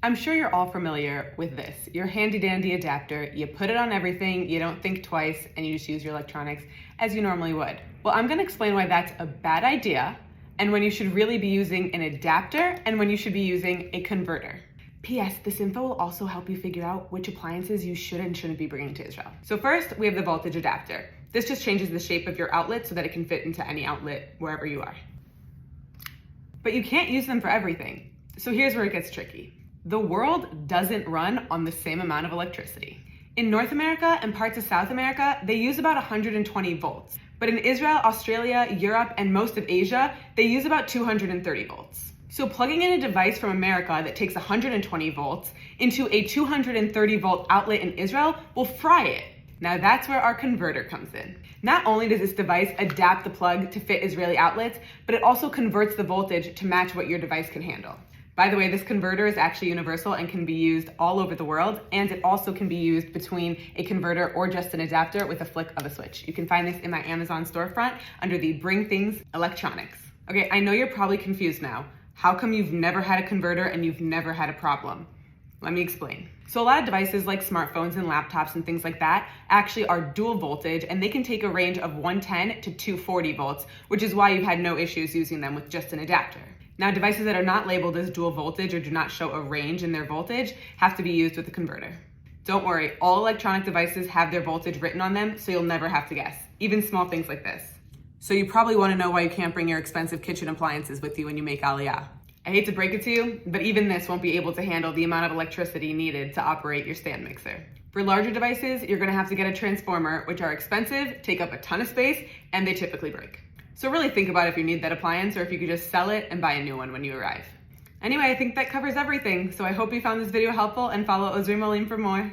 I'm sure you're all familiar with this. Your handy dandy adapter, you put it on everything, you don't think twice, and you just use your electronics as you normally would. Well, I'm gonna explain why that's a bad idea, and when you should really be using an adapter, and when you should be using a converter. P.S. This info will also help you figure out which appliances you should and shouldn't be bringing to Israel. So first, we have the voltage adapter. This just changes the shape of your outlet so that it can fit into any outlet wherever you are. But you can't use them for everything. So here's where it gets tricky. The world doesn't run on the same amount of electricity. In North America and parts of South America, they use about 120 volts. But in Israel, Australia, Europe, and most of Asia, they use about 230 volts. So plugging in a device from America that takes 120 volts into a 230 volt outlet in Israel will fry it. Now that's where our converter comes in. Not only does this device adapt the plug to fit Israeli outlets, but it also converts the voltage to match what your device can handle. By the way, this converter is actually universal and can be used all over the world, and it also can be used between a converter or just an adapter with a flick of a switch. You can find this in my Amazon storefront under the Bring Things Electronics. Okay, I know you're probably confused now. How come you've never had a converter and you've never had a problem? Let me explain. So a lot of devices like smartphones and laptops and things like that actually are dual voltage, and they can take a range of 110 to 240 volts, which is why you've had no issues using them with just an adapter. Now, devices that are not labeled as dual voltage or do not show a range in their voltage have to be used with a converter. Don't worry, all electronic devices have their voltage written on them, so you'll never have to guess, even small things like this. So you probably want to know why you can't bring your expensive kitchen appliances with you when you make Aliyah. I hate to break it to you, but even this won't be able to handle the amount of electricity needed to operate your stand mixer. For larger devices, you're going to have to get a transformer, which are expensive, take up a ton of space, and they typically break. So really think about if you need that appliance or if you could just sell it and buy a new one when you arrive. Anyway, I think that covers everything, so I hope you found this video helpful and follow Ozrim Olim for more.